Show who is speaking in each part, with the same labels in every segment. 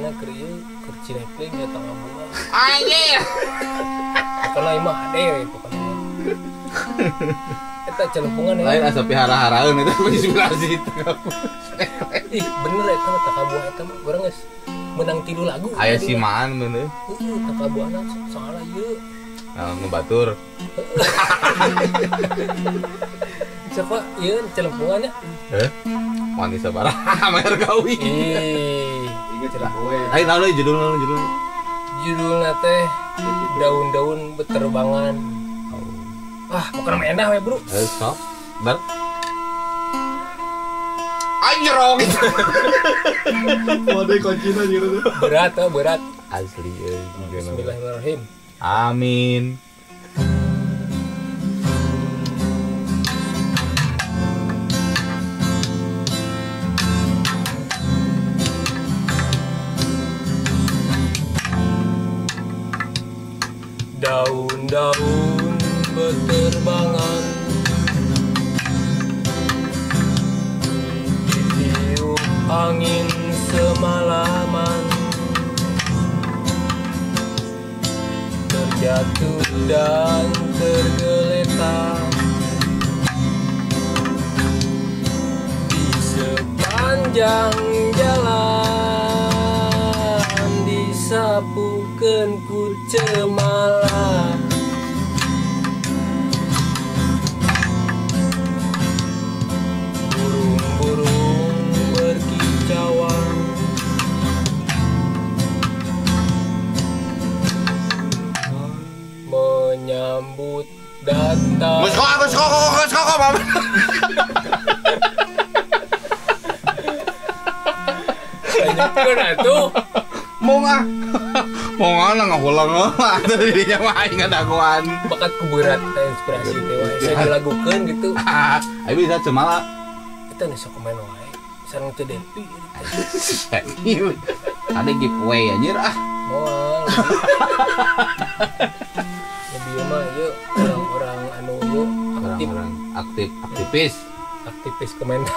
Speaker 1: mana krieu keur Cineplex ya tangga bunga.
Speaker 2: Anjir.
Speaker 1: Pokona imah ade we pokona. Eta celempungan
Speaker 2: Lain asa pihara-haraeun eta inspirasi itu.
Speaker 1: Ih bener eta mah takabuah eta mah urang geus menang 3 lagu.
Speaker 2: Aya si Maan bener.
Speaker 1: Heeh takabuahna salah ieu.
Speaker 2: Ngebatur.
Speaker 1: Siapa ieu celempungannya?
Speaker 2: Wani sabaraha maer gawi.
Speaker 1: Ingat celempungan.
Speaker 2: Ayo naon judulna
Speaker 1: Judulna teh daun-daun beterbangan. Pokoknya mah enak we, Bro.
Speaker 2: Sok. Bar. Anjrong.
Speaker 3: Waduh kuncinya gitu.
Speaker 1: Berat.
Speaker 2: Asli
Speaker 1: Bismillahirrahmanirrahim.
Speaker 2: Amin.
Speaker 1: Daun-daun beterbangan ditiup angin semalaman, terjatuh dan tergeletak di sepanjang jalan, disapukeun ku cemala. Burung-burung berkicauan menyambut datang.
Speaker 2: Gus kok.
Speaker 1: Sayangkeun atuh.
Speaker 2: Mau ngana ngahulang mah tadi dinya mah aing ngadagoan.
Speaker 1: Bakat kuberat inspirasi teh wae. Saya dilagukeun gitu.
Speaker 2: Ayo bisa cemala.
Speaker 1: Kita geus sok main wae. Sareng teh Depi.
Speaker 2: Ada giveaway anjir
Speaker 1: Moal. Lebih mah yuk orang-orang anu yuk aktif
Speaker 2: orang aktivis
Speaker 1: komentar.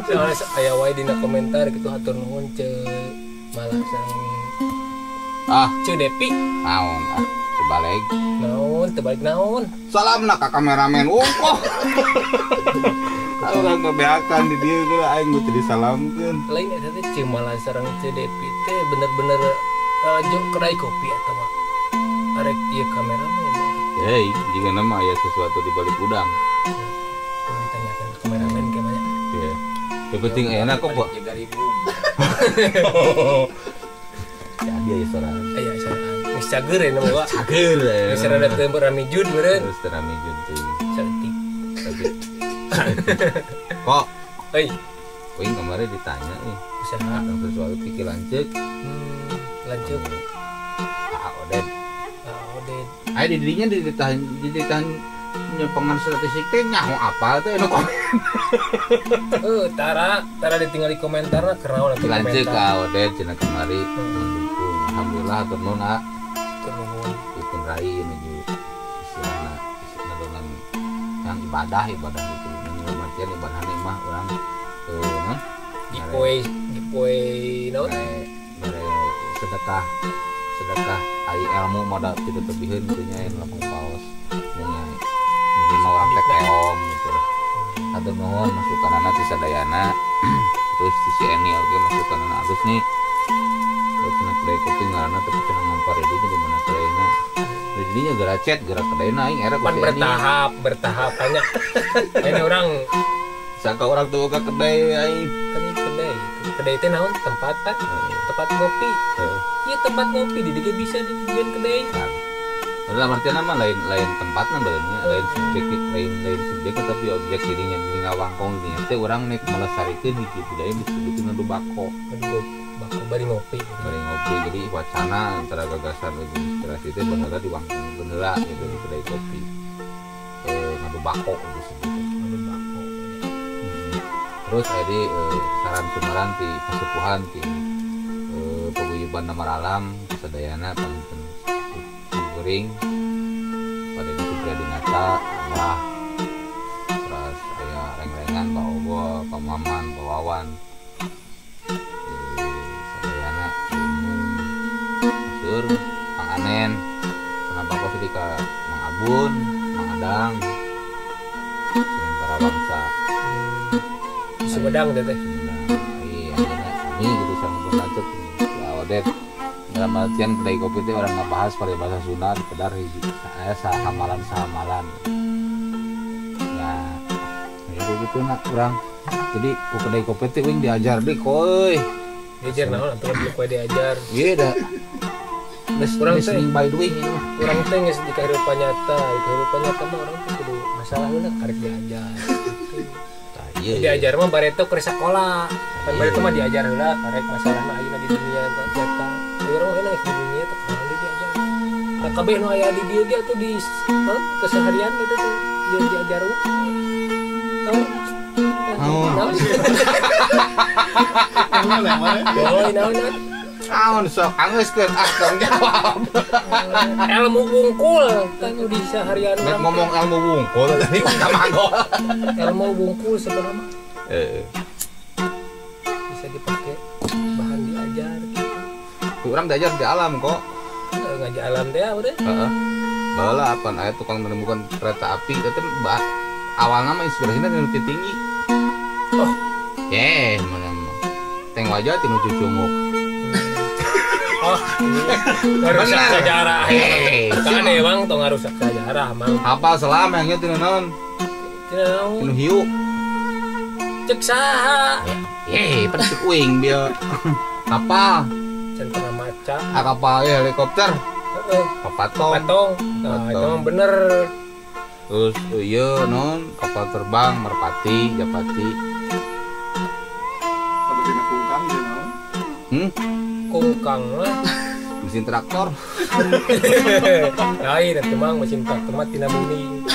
Speaker 1: Soalnya aya wae dina komentar gitu hatur nuhun malah sareng Depi.
Speaker 2: naon
Speaker 1: Terbalik naon.
Speaker 2: salamna ka kameramen kok orang kebeakan di dia ge aing mesti disalamkeun
Speaker 1: Lain eta teh malah sareng Depi teh bener-bener jok kedai kopi eta mah. Arek ieu kameramen.
Speaker 2: hei jika nama aya sesuatu di balik udang
Speaker 1: Kalau ditanyakan ke kameramen gimana?
Speaker 2: ya yang penting enak kok
Speaker 1: 3.000.
Speaker 2: jadi aya sorangan
Speaker 1: Aya sorangan. Geus cager ya nama
Speaker 2: cager
Speaker 1: Geus rada teu ramijun meureun.
Speaker 2: terus teramijun teuing
Speaker 1: Cantik.
Speaker 2: kok
Speaker 1: Euy,
Speaker 2: Wing kemarin ditanya
Speaker 1: usaha
Speaker 2: ada sesuatu pikir lanjut
Speaker 1: lanjut.
Speaker 2: Oded
Speaker 1: Oded.
Speaker 2: ayo di dirinya ditahan pengen statistik teh nyaho apa teh nu komen
Speaker 1: Tara ditinggal di komentarna karena nanti
Speaker 2: lanjut
Speaker 1: komentar.
Speaker 2: ka Oded cenah kemari mendukung alhamdulillah hatur nuhun
Speaker 1: Nuhun.
Speaker 2: dipun rai menuju istilahna dalam yang ibadah gitu dalam artian ibadahna mah urang
Speaker 1: Giveaway naon?
Speaker 2: mere sedekah ai ilmu modal tidak tebiheun gitu nya yang lapang paus nya minimal orang teh keong gitu lah. Hatur nuhun masukanana ti sadayana terus ti si Eni oge masukanana alus nih. Terus cenah kedai kopi ngaranna teh cenah ngampar di di mana kedaina. Di dinya geura chat geura kedaina aing era
Speaker 1: Pan bertahap banyak. Ini orang
Speaker 2: sangka orang tuh ke kedai aing
Speaker 1: kan ini kedai teh naon tempat ngopi. Iya tempat ngopi di dieu bisa dijadian kedai.
Speaker 2: dalam artian nama lain tempatnya benernya lain subjek tapi objek dirinya jadi ngawangkong dirinya teh orang nek melestarikan hiji budaya disebutin ngadu bako
Speaker 1: Bari ngopi
Speaker 2: jadi wacana antara gagasan dan inspirasi itu bener di wangkong bener gitu di kedai kopi ngadu bako disebut
Speaker 1: ngadu bako.
Speaker 2: Terus ada saran sumaran di pasepuhan di paguyuban Namar Alam sadayana pangten goreng pada di Supriyadi Ngata Allah terus aya reng-rengan Pak Ogo, Pak Maman, Pak Wawan Kebun, Mangadang, sementara bangsa.
Speaker 1: Di Sumedang teh.
Speaker 2: Iya, kami gitu sama pun lanjut. Ya, Odet. Dalam artian kedai kopi itu orang ngebahas peribahasa Sunda di pedar hiji. Saya sahamalan. Ya begitu nak orang. Jadi kedai kopi itu wing diajar deh koi.
Speaker 1: Diajar naon atuh di koe diajar.
Speaker 2: Iya dah.
Speaker 1: Kurang teh.
Speaker 2: By doing ini mah.
Speaker 1: Urang teh geus di kehidupan nyata. Di kehidupan nyata mah urang teh kudu masalah heula karek diajar.
Speaker 2: Iya.
Speaker 1: Diajar mah bareto keur sakola. Kan bareto mah diajar heula karek masalahna ayeuna di dunia nyata. Urang mah enak di dunia teh kurang diajar. Nah, kabeh nu aya di dia tuh di keseharian gitu tuh dia diajar tahu.
Speaker 2: Naon sok anggeuskeun tanggung jawab.
Speaker 1: Ilmu bungkul kan di seharian
Speaker 2: Nek ngomong ilmu bungkul tadi udah manggol.
Speaker 1: Ilmu bungkul sebenarnya bisa dipakai bahan diajar gitu.
Speaker 2: Orang diajar di alam kok.
Speaker 1: Ngajak alam teh udah.
Speaker 2: Heeh. Baheula apa aya tukang menemukan kereta api teh awalnya mah inspirasinya dari Bukit Tinggi.
Speaker 1: Oh,
Speaker 2: Mana teng wajah tinu cucunguk.
Speaker 1: oh, ngarusak sejarah. Kan emang tong ngarusak sejarah, Mang.
Speaker 2: Hafal selam yang tinu naon? Tinu hiu.
Speaker 1: Cek saha?
Speaker 2: Persik wing dia. Kapal.
Speaker 1: Centra maca.
Speaker 2: Kapal helikopter.
Speaker 1: Heeh.
Speaker 2: Patong.
Speaker 1: Nah, itu mah bener.
Speaker 2: Terus iya non kapal terbang Merpati, Japati.
Speaker 3: Apa kena kungkang gitu naon?
Speaker 1: Kungkang lah.
Speaker 2: Mesin traktor.
Speaker 1: Lain atuh Mang mesin traktor mah tina muning.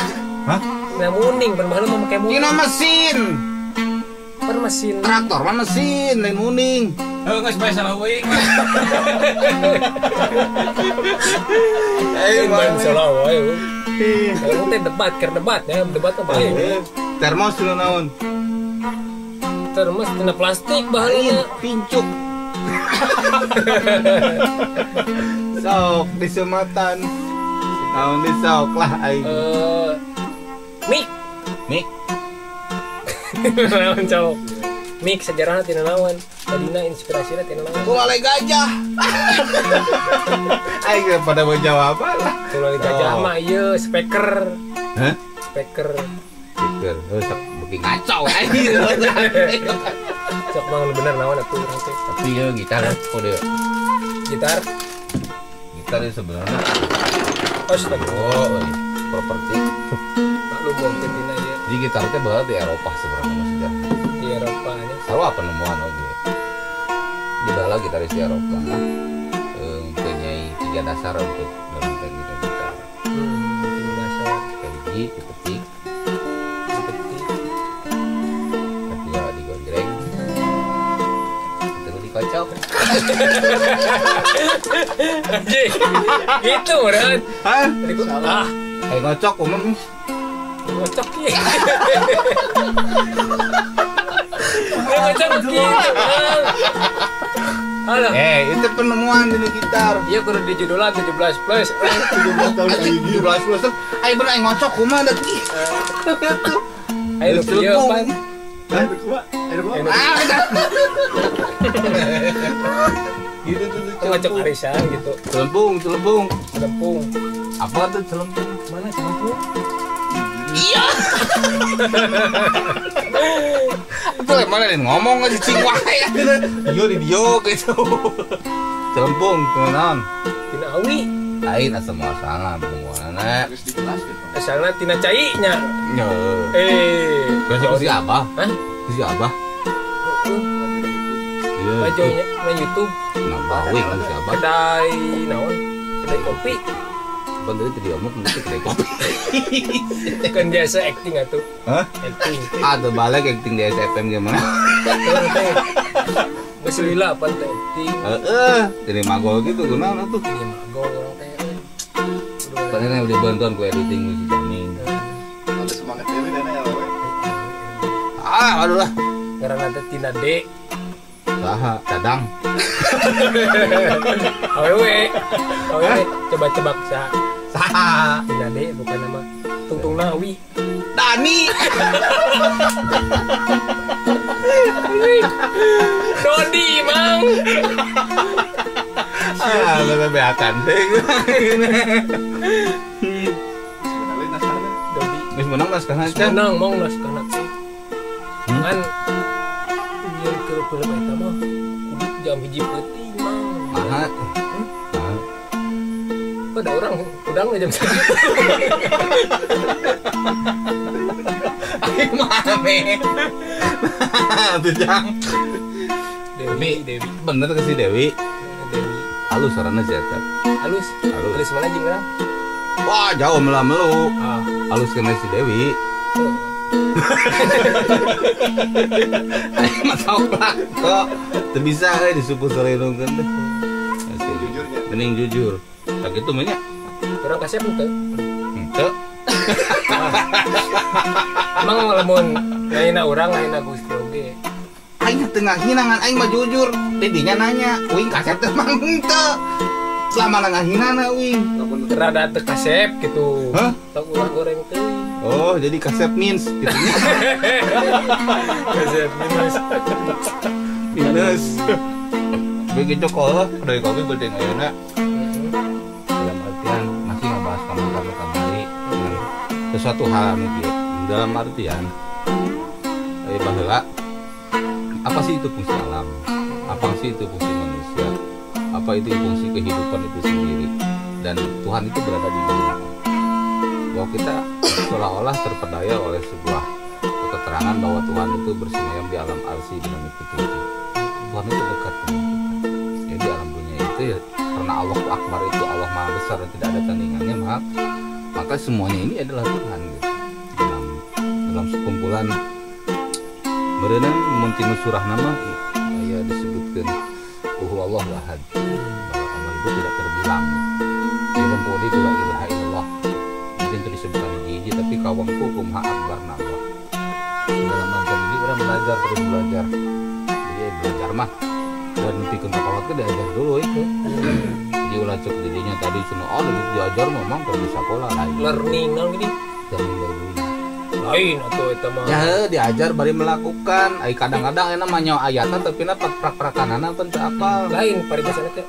Speaker 2: Hah?
Speaker 1: Tina muning pan baheula mah make muning.
Speaker 2: Tina mesin.
Speaker 1: Pan mesin.
Speaker 2: Traktor mah mesin lain muning.
Speaker 1: Geus bae salah euing.
Speaker 2: Mana
Speaker 1: salah wae. Kalau teh debat ya, debat apa ya?
Speaker 2: Termos dulu naon?
Speaker 1: Termos tina plastik bahannya.
Speaker 2: Pincuk. Sok di Sumatan. Naon di sok lah aing.
Speaker 1: Mik. Naon cowok. Mik sejarahna tina naon? Tadina inspirasina tina naon?
Speaker 2: Tulale gajah. Aing pada mau jawab lah.
Speaker 1: Tulale gajah mah ieu speaker.
Speaker 2: Hah?
Speaker 1: Speaker.
Speaker 2: Sok beuki ngacau aing.
Speaker 1: Sok Mang bener naon atuh urang teh.
Speaker 2: Tapi ya gitar kode.
Speaker 1: Gitar.
Speaker 2: Gitar itu sebenarnya
Speaker 1: Astagfirullah.
Speaker 2: properti.
Speaker 1: Maklum wong teh tina ieu.
Speaker 2: Jadi gitar teh baheula di Eropa sebenarnya mah sejarah.
Speaker 1: Di Eropa nya.
Speaker 2: Sarua penemuan oge. Di bala gitaris di Eropa mempunyai 3 dasar untuk dalam teknik gitar.
Speaker 1: Dasar
Speaker 2: Hiji dipetik,
Speaker 1: petik.
Speaker 2: kedua digonjreng, ketiga dikocok.
Speaker 1: Anjing. Itu beneran.
Speaker 2: Hah?
Speaker 1: Ah,
Speaker 2: Ayo ngocok umum.
Speaker 1: ngocok ya. Ngocok gitu. Halo.
Speaker 2: Itu penemuan di gitar.
Speaker 1: Iya kudu di judulan 17 plus.
Speaker 3: 17 tahun kali ini.
Speaker 2: 17 plus. Ayo bener ngocok kumaha da.
Speaker 1: Ayo lu pieu pan.
Speaker 3: Ayo kumaha?
Speaker 2: Gitu tuh
Speaker 1: Ngocok arisan gitu.
Speaker 2: Celempung.
Speaker 1: Lempung.
Speaker 2: Apa tuh celempung?
Speaker 1: Mana lempung?
Speaker 2: Itu mana nih ngomong aja cing wae. Yo di dio gitu. Celempung tenan.
Speaker 1: Tina awi.
Speaker 2: Lain asal muasalna penemuanna.
Speaker 3: Harus dijelaskan.
Speaker 1: Asalna tina cai nya.
Speaker 2: Yo.
Speaker 1: Jauh
Speaker 2: Si Abah.
Speaker 1: Hah?
Speaker 2: Si Abah. Iya.
Speaker 1: Bajonya na YouTube.
Speaker 2: Nambah wing kan si Abah.
Speaker 1: Kedai naon? Kedai kopi.
Speaker 2: Bang tadi diomong mesti kedai kopi.
Speaker 1: Kan biasa acting atuh.
Speaker 2: Hah?
Speaker 1: Acting.
Speaker 2: Ada balik acting di SFM gimana?
Speaker 1: Geus lila pan teh acting.
Speaker 2: Jadi magol gitu gimana tuh?
Speaker 1: Ini mah gol orang teh.
Speaker 2: Padahal udah bantuan ku editing musik jamming.
Speaker 3: Ada semangat dewe dan ya we.
Speaker 2: Aduh lah.
Speaker 1: Karena teh Tina D.
Speaker 2: Saha cadang.
Speaker 1: Awewe. Coba tebak
Speaker 2: Saha?
Speaker 1: Tina D bukan nama Tungtung Nawi.
Speaker 2: Dani.
Speaker 1: Dodi mang.
Speaker 2: Bebe akan deh.
Speaker 3: Sebenarnya nasarnya.
Speaker 1: Dodi.
Speaker 2: Geus menang mas kana can.
Speaker 1: Menang mong nas kana teh. Kan jeung keur film eta mah kudu jam 1 peuting mang.
Speaker 2: Maha.
Speaker 1: Ada orang udang jam 1.
Speaker 2: Aing mane. Tuh jang.
Speaker 1: Dewi.
Speaker 2: Bener ke si Dewi?
Speaker 1: Dewi.
Speaker 2: Halus sarana sih eta.
Speaker 1: Halus.
Speaker 2: Halus.
Speaker 1: Halus mana jeung urang?
Speaker 2: Wah, jauh melu.
Speaker 1: Ah.
Speaker 2: Halus kena si Dewi. Aing mah sok kok. Teu bisa euy disupu salirungkeun teh.
Speaker 3: Jujurnya.
Speaker 2: Mending jujur. Tak gitu mainnya.
Speaker 1: Urang kasep henteu.
Speaker 2: Henteu.
Speaker 1: Emang lamun lainna urang lainna Gusti oge.
Speaker 2: Aing tengah hinangan aing mah jujur. Didinya nanya, "Uing kasep teh mah henteu." Selama ngahinana uing.
Speaker 1: Rada teu kasep gitu.
Speaker 2: Hah?
Speaker 1: Tok urang goreng teh.
Speaker 2: Oh, jadi kasep means gitu.
Speaker 1: Kasep minus.
Speaker 2: Minus. Begitu kok, dari kopi berdeng ayeuna. Dalam artian masih ngebahas kamar kamari dengan sesuatu hal gitu. Dalam artian baheula apa sih itu fungsi alam? Apa sih itu fungsi manusia? Apa itu fungsi kehidupan itu sendiri? Dan Tuhan itu berada di mana? Bahwa kita seolah-olah terpedaya oleh sebuah keterangan bahwa Tuhan itu bersemayam di alam arsy dengan itu. Tuhan itu dekat dengan kita. Jadi alam dunia itu ya, karena Allah Akbar itu Allah Maha Besar dan tidak ada tandingannya, maka semuanya ini adalah Tuhan gitu. Dalam sekumpulan berenang memuntinu surah nama ya disebutkan Allah lahad, bahwa Allah itu tidak terbilang. Ilmu kodi kula ilaha illallah. Mungkin itu disebutkan hiji tapi kawangku kumaha akbar Allah. Dalam mantan ini orang belajar terus belajar. Jadi belajar mah dan pikun kakawat ke diajar dulu itu. Jadi ulah cek dirinya tadi cina diajar memang kalau di sekolah lain.
Speaker 1: Learning naon gini? Lain atuh eta mah.
Speaker 2: Ya diajar bari melakukan. Ai kadang-kadang enak mah nyawa ayatan tapi na prakprakanana teu apa.
Speaker 1: Lain paribasana teh.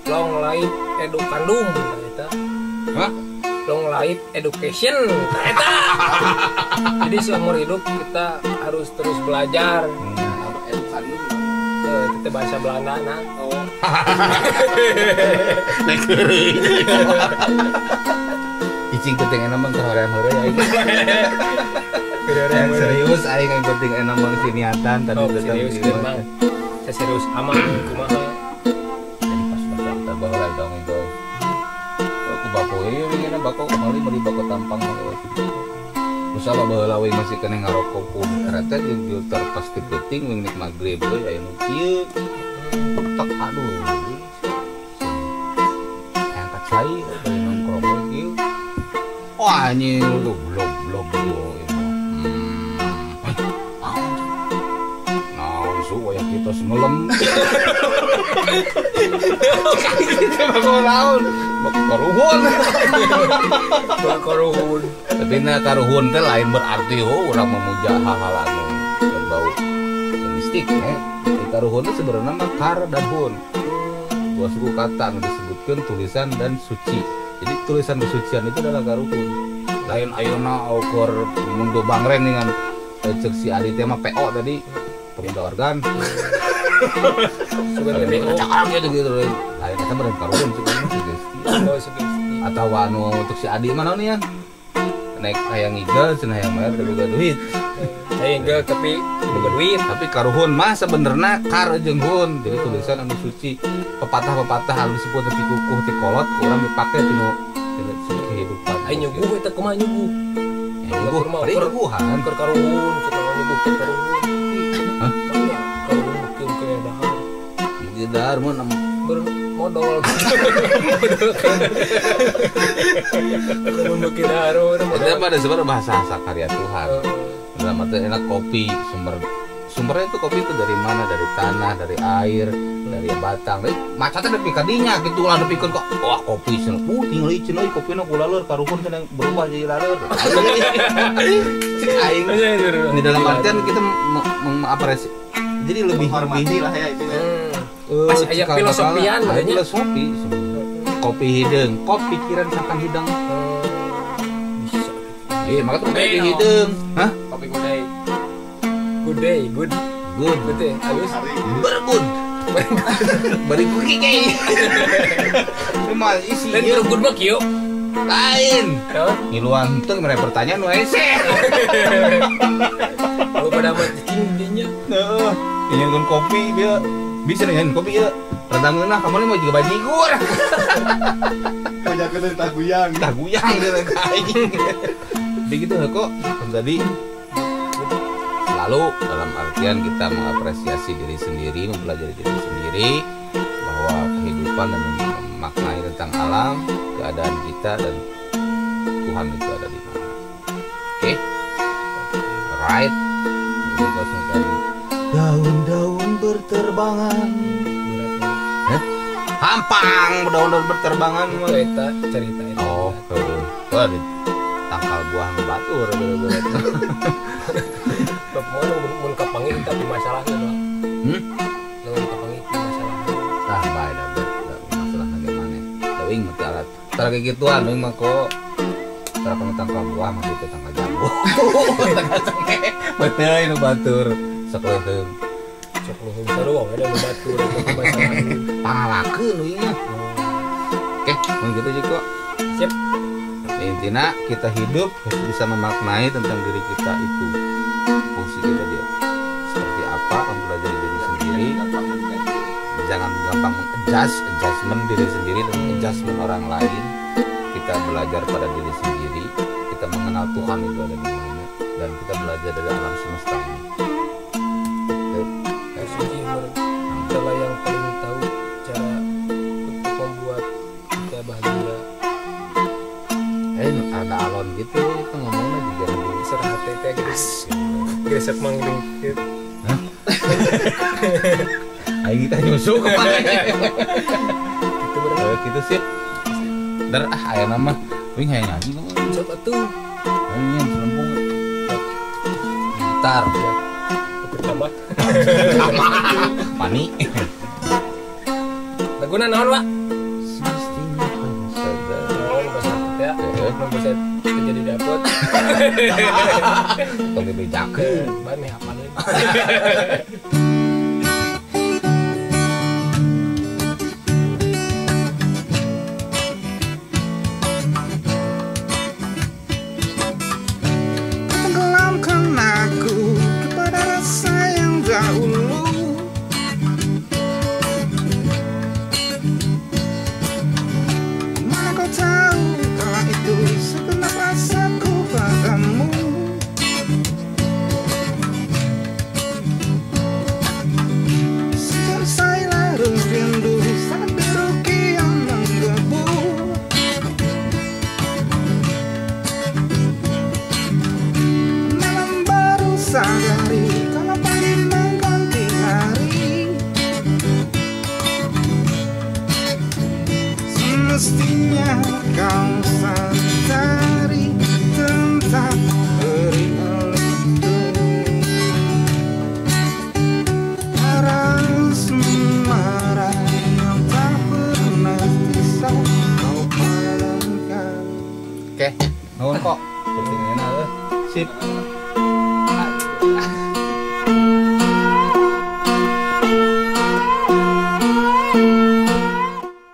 Speaker 1: Long life edukandum eta.
Speaker 2: Hah?
Speaker 1: Long life education eta. Jadi seumur hidup kita harus terus belajar.
Speaker 3: Edukandum.
Speaker 1: Itu teh bahasa Belanda nah.
Speaker 3: Oh.
Speaker 2: Icing penting enak mah kehoream-hoream ya. Yang serius aing yang penting enak mah niatan tadi
Speaker 1: Oh, serius memang. Saya serius aman kumaha.
Speaker 2: Jadi pas baca kita baheula dong itu. Aku bako ieu ngena bako kemari meuli bako tampang mah. Terus apa baheula we masih kena ngarokok pun. Ternyata di filter pasti penting we nek magrib we aya nu kieu. Tak aduh. Angkat cai bari nongkrong we kieu. Wah anjing lu belum supaya kita semelem. Kita bakal naon? Bakal karuhun.
Speaker 1: Karuhun.
Speaker 2: Tapi na karuhun teh lain berarti orang memuja hal-hal anu berbau mistik ya. Di karuhun teh sebenarnya mah kar dan hun. Dua suku kata anu disebutkan tulisan dan suci. Jadi tulisan kesucian itu adalah karuhun. Lain ayeuna ukur mundu bangreng dengan cek si Adi teh mah PO tadi. Pemuda organ.
Speaker 1: Sugan gede
Speaker 2: cakap gitu lain eta mah karuhun sugesti.
Speaker 1: Oh sugesti.
Speaker 2: Atau anu untuk si Adi mana nih ya? Naik hayang ngigel cenah hayang bayar teu boga duit.
Speaker 1: Hayang ngigel tapi boga duit.
Speaker 2: Tapi karuhun mah sebenarnya kar jeung hun. Jadi tulisan anu suci. Pepatah-pepatah anu disebut ti kukuh ti kolot urang dipake tinu kehidupan.
Speaker 1: Ai nyuguh eta kumaha nyuguh?
Speaker 2: Ya nyuguh, bari nyuguhan
Speaker 1: keur karuhun, cenah nyuguh keur karuhun.
Speaker 2: Hah?
Speaker 1: Karuhun bikin ke dahar.
Speaker 2: Di dahar mah
Speaker 1: Bermodal. Karuhun bikin dahar.
Speaker 2: Eta mah sebenarnya bahasa karya Tuhan. Dalam arti enak kopi sumbernya itu kopi itu dari mana? Dari tanah, dari air, dari batang macatnya nepi kadinya gitu lah nepikeun kok wah kopi cenah tinggal ieu cenah kopina kula leur karuhun cenah berubah jadi laleur cik aing di dalam artian kita mengapresiasi jadi lebih
Speaker 3: menghormati lah ya itu ya.
Speaker 1: Masih aya filosofian
Speaker 2: aya
Speaker 1: adanya.
Speaker 2: filosofi kopi hideung kopi pikiran sakan hidang
Speaker 1: Bisa.
Speaker 2: iya maka tuh kopi hideung hah
Speaker 3: Kopi gudeg.
Speaker 1: Good day, good.
Speaker 2: good
Speaker 1: Betul. Halus.
Speaker 3: Hari
Speaker 2: bergun bari kuki kei cuma isi
Speaker 1: Dan
Speaker 2: ieu
Speaker 1: good mah kieu.
Speaker 2: lain
Speaker 1: Naon?
Speaker 2: ngiluan teu mere pertanyaan we seh
Speaker 1: Kalau pada mah cicing dinya.
Speaker 2: heeh nyeun kopi dia bisa nyeun kopi ya rada ngeunah kamu mau juga bajigur
Speaker 3: banyak dari taguyang.
Speaker 2: tah guyang dia kaing begitu kok tadi selalu dalam artian kita mengapresiasi diri sendiri mempelajari diri sendiri bahwa kehidupan dan memaknai tentang alam keadaan kita dan Tuhan itu ada di mana oke right jadi kosong tadi daun-daun berterbangan hampang daun-daun berterbangan
Speaker 1: Cerita itu.
Speaker 2: oh wah di tangkal buah batur
Speaker 1: Mau mun kapangi tapi masalahnya loh. Mun kapangi masalah.
Speaker 2: ah bae dah masalah bagaimana teuing mah alat tara kayak gituan teuing mah kok tara kana tangkal buah mah itu tangkal jambu tangkal sunge betul nu batur sakleuheung
Speaker 1: Cok lu sarua ada nu batu dan masalah.
Speaker 2: pangalakeun nu ieu oke mun gitu juga
Speaker 1: Sip.
Speaker 2: intinya kita hidup harus bisa memaknai tentang diri kita itu fungsi kita dia seperti apa mempelajari diri sendiri jangan gampang adjustment diri sendiri dan adjustment orang lain kita belajar pada diri sendiri kita mengenal Tuhan itu ada di mana dan kita belajar dari alam semesta ini
Speaker 1: Suci adalah yang paling tahu cara untuk membuat kita bahagia.
Speaker 2: ada alon gitu itu ngomongnya juga lebih
Speaker 1: Serah hati teh gitu. Gesek manggung gitu.
Speaker 2: ayo kita nyusul kemana
Speaker 1: Itu bener.
Speaker 2: gitu sih dar aya nama wing hayang nyanyi
Speaker 1: Coba tuh.
Speaker 2: nyanyi selempung gitar
Speaker 1: Pertama.
Speaker 2: mani
Speaker 1: Laguna naon, Pak?
Speaker 2: semestinya kamu sadar
Speaker 1: Oh, bahasa ya. Bahasa kerja di dapur.
Speaker 2: toge bejakeun
Speaker 1: Ban nih apalin.
Speaker 2: tenggelamkan aku kepada rasa yang dahulu mana kau tahu kalau itu segenap rasaku padamu sejak saya larut rindu saat biru kian menggebu malam baru sadari kalau pagi mengganti hari semestinya kau sadari tentang perihal itu harus marah yang tak pernah bisa kau padamkan oke nuhun kok seperti ini sip